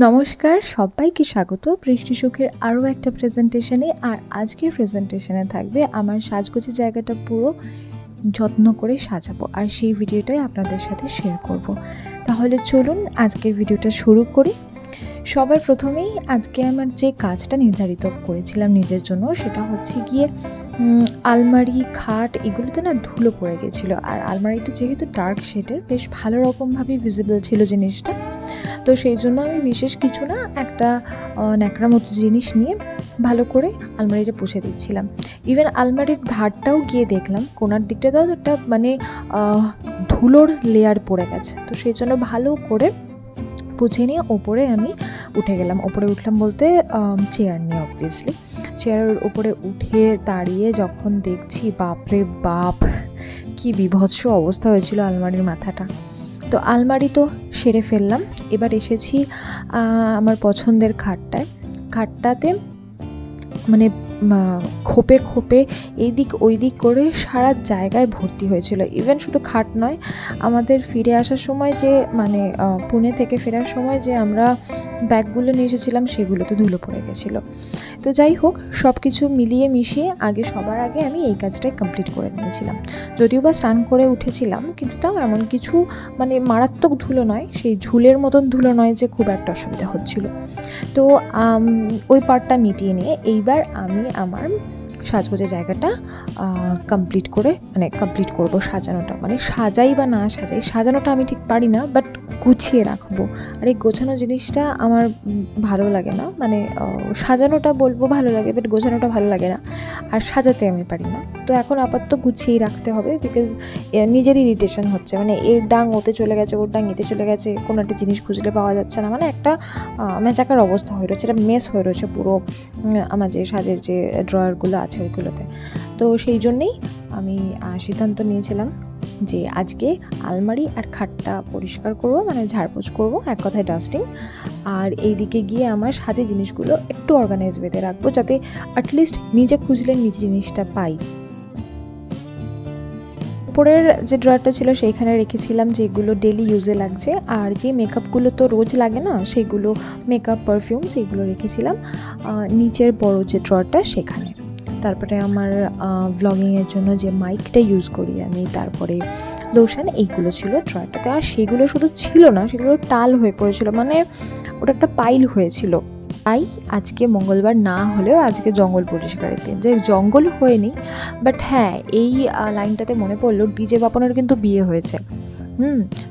নমস্কার, সবাইকে স্বাগত বৃষ্টি সুখের আরও একটা প্রেজেন্টেশনে। আর আজকের প্রেজেন্টেশনে থাকবে আমার সাজগোজের জায়গাটা পুরো যত্ন করে সাজাবো, আর সেই ভিডিওটাই আপনাদের সাথে শেয়ার করব। তাহলে চলুন আজকের ভিডিওটা শুরু করি। সবার প্রথমেই আজকে আমার যে কাজটা নির্ধারিত করেছিলাম নিজের জন্য, সেটা হচ্ছে গিয়ে আলমারি, খাট এগুলোতে না ধুলো পড়ে গেছিলো। আর আলমারিটা যেহেতু ডার্ক শেডের, বেশ ভালো রকমভাবে ভিজিবল ছিল জিনিসটা। তো সেই জন্য আমি বিশেষ কিছু না, একটা ন্যাকড়া মতো জিনিস নিয়ে ভালো করে আলমারিটা পুছে দিচ্ছিলাম। ইভেন আলমারির ধারটাও গিয়ে দেখলাম, কোনার দিকটাতেও একটা মানে ধুলোর লেয়ার পড়ে গেছে। তো সেই জন্য ভালো করে পুছে নিয়ে ওপরে আমি উঠে গেলাম। ওপরে উঠলাম বলতে চেয়ার নিয়ে, অবভিয়াসলি চেয়ারের উপরে উঠে দাঁড়িয়ে যখন দেখছি, বাপরে বাপ কি বিভৎস অবস্থা হয়েছিল আলমারির মাথাটা। তো আলমারি তো সেরে ফেললাম। এবার এসেছি আমার পছন্দের খাটটাতে মানে খোপে খোপে এই দিক ওই দিক করে সারা জায়গায় ভর্তি হয়েছিল। ইভেন শুধু খাট নয়, আমাদের ফিরে আসার সময় যে মানে পুনে থেকে ফেরার সময় যে আমরা ব্যাগগুলো নিয়ে এসেছিলাম, সেগুলোতে ধুলো পড়ে গেছিলো। তো যাই হোক, সব কিছু মিলিয়ে মিশিয়ে সবার আগে আমি এই কাজটাই কমপ্লিট করে নিয়েছিলাম। যদিও বা স্নান করে উঠেছিলাম, কিন্তু তাও এমন কিছু মানে মারাত্মক ধুলো নয়, সেই ঝুলের মতন ধুলো নয় যে খুব একটা অসুবিধা হচ্ছিল। তো ওই পার্টটা মিটিয়ে নিয়ে এইবার আমি আমার সাজগোজের জায়গাটা কমপ্লিট করব। সাজানোটা মানে সাজাই বা না সাজাই, সাজানোটা আমি ঠিক পারি না, বাট গুছিয়ে রাখবো। আর এই গোছানো জিনিসটা আমার ভালো লাগে না, মানে সাজানোটা বলবো ভালো লাগে, বাট গোছানোটা ভালো লাগে না। আর সাজাতে আমি পারি না। তো এখন আপাতত গুছিয়েই রাখতে হবে, বিকজ নিজের ইরিটেশন হচ্ছে, মানে এর ডাং ওতে চলে গেছে, ওর ডাং এতে চলে গেছে, কোনো একটা জিনিস খুঁজলে পাওয়া যাচ্ছে না, মানে একটা মেচাকার অবস্থা হয়ে রয়েছে, একটা মেস হয়ে রয়েছে পুরো আমার যে সাজের যে ড্রয়ারগুলো আছে ওইগুলোতে। তো সেই জন্যেই আমি সিদ্ধান্ত নিয়েছিলাম যে আজকে আলমারি আর খাটটা পরিষ্কার করব, মানে ঝাড়পোছ করব, এক কথায় ডাস্টিং। আর এই দিকে গিয়ে আমার সাজে জিনিসগুলো একটু অর্গানাইজ বেঁধে রাখবো, যাতে অ্যাটলিস্ট নিজে খুঁজলে নিজে জিনিসটা পাই। উপরের যে ড্রয়ারটা ছিল সেইখানে রেখেছিলাম যেগুলো ডেলি ইউজে লাগছে, আর যে মেকআপগুলো তো রোজ লাগে না, সেগুলো মেকআপ, পারফিউম সেইগুলো রেখেছিলাম নিচের বড় যে ড্রয়ারটা সেখানে। তারপরে আমার ব্লগিংয়ের জন্য যে মাইকটা ইউজ করি আমি, তারপরে লোশন, এইগুলো ছিল ড্রয়ারটাতে। আর সেগুলো শুধু ছিল না, সেগুলো টাল হয়ে পড়েছিল, মানে ওটা একটা পাইল হয়েছিল। তাই আজকে মঙ্গলবার না হলেও আজকে জঙ্গল পরিষ্কারের দিন, যে জঙ্গল হয়নি, বাট হ্যাঁ এই লাইনটাতে মনে পড়লো ডিজে বাপনের কিন্তু বিয়ে হয়েছে।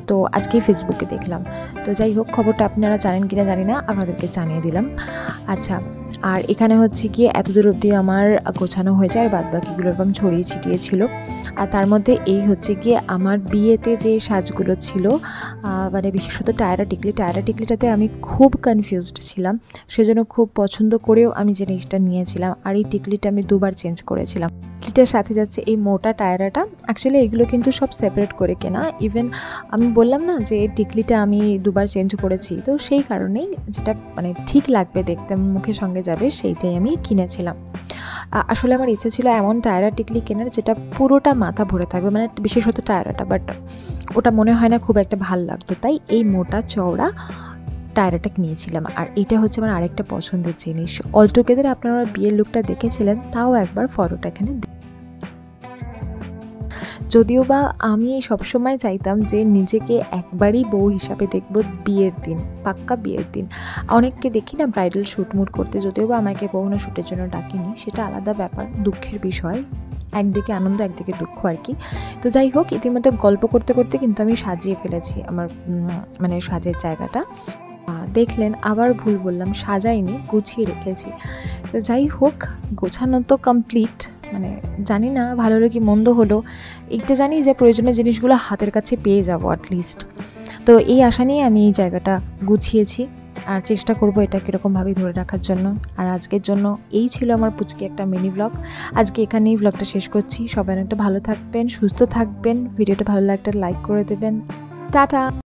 তো আজকেই ফেসবুকে দেখলাম। তো যাই হোক, খবরটা আপনারা জানেন কিনা জানি না, আপনাদেরকে জানিয়ে দিলাম। আচ্ছা, আর এখানে হচ্ছে গিয়ে এতদূর অবধি আমার গোছানো হয়েছে, আর বাদবাকিগুলো এরকম ছড়িয়ে ছিটিয়ে ছিল। আর তার মধ্যে এই হচ্ছে গিয়ে আমার বিয়েতে যে সাজগুলো ছিল, মানে বিশেষত টায়রা টিকলিটাতে আমি খুব কনফিউজড ছিলাম, সেজন্য খুব পছন্দ করেও আমি জিনিসটা নিয়েছিলাম। আর এই টিকলিটা আমি দুবার চেঞ্জ করেছিলাম। টিকলিটার সাথে যাচ্ছে এই মোটা টায়রাটা। অ্যাকচুয়ালি এগুলো কিন্তু সব সেপারেট করে কেনা। ইভেন আমি বললাম না যে টিকলিটা আমি দুবার চেঞ্জ করেছি, তো সেই কারণেই যেটা মানে ঠিক লাগবে দেখতে, মুখের সঙ্গে যাবে, সেইটাই আমি কিনেছিলাম। আসলে আমার ইচ্ছে ছিল এমন টায়রা টিকলি কেনার যেটা পুরোটা মাথা ভরে থাকবে, মানে বিশেষত টায়রাটা, বাট ওটা মনে হয় না খুব একটা ভাল লাগতো, তাই এই মোটা চওড়া টায়রাটা নিয়েছিলাম। আর এটা হচ্ছে আমার আরেকটা পছন্দের জিনিস। অলটুগেদার আপনারা বিয়ের লুকটা দেখেছিলেন, তাও একবার ফটোটা এখানে। যদিও বা আমি সবসময় চাইতাম যে নিজেকে একবারই বউ হিসাবে দেখব বিয়ের দিন, পাক্কা বিয়ের দিন। অনেককে দেখি না ব্রাইডাল শ্যুট মুট করতে, যদিও বা আমাকে কখনো শ্যুটের জন্য ডাকিনি, সেটা আলাদা ব্যাপার, দুঃখের বিষয়, একদিকে আনন্দ একদিকে দুঃখ আর কি। তো যাই হোক, ইতিমধ্যে গল্প করতে করতে কিন্তু আমি সাজিয়ে ফেলেছি আমার মানে সাজের জায়গাটা। দেখলেন, আবার ভুল বললাম, সাজাইনি, গুছিয়ে রেখেছি। তো যাই হোক, গোছানো তো কমপ্লিট, মানে জানি না ভালো হলো কি মন্দ হলো, এইটা জানি যে প্রয়োজনীয় জিনিসগুলো হাতের কাছে পেয়ে যাবো অ্যাটলিস্ট। তো এই আশা নিয়ে আমি এই জায়গাটা গুছিয়েছি, আর চেষ্টা করব এটা কীরকমভাবেই ধরে রাখার জন্য। আর আজকের জন্য এই ছিল আমার পুচকি একটা মিনি ব্লগ। আজকে এখানেই ব্লগটা শেষ করছি। সবাই অনেকটা ভালো থাকবেন, সুস্থ থাকবেন। ভিডিওটা ভালো লাগলে একটা লাইক করে দেবেন। টাটা।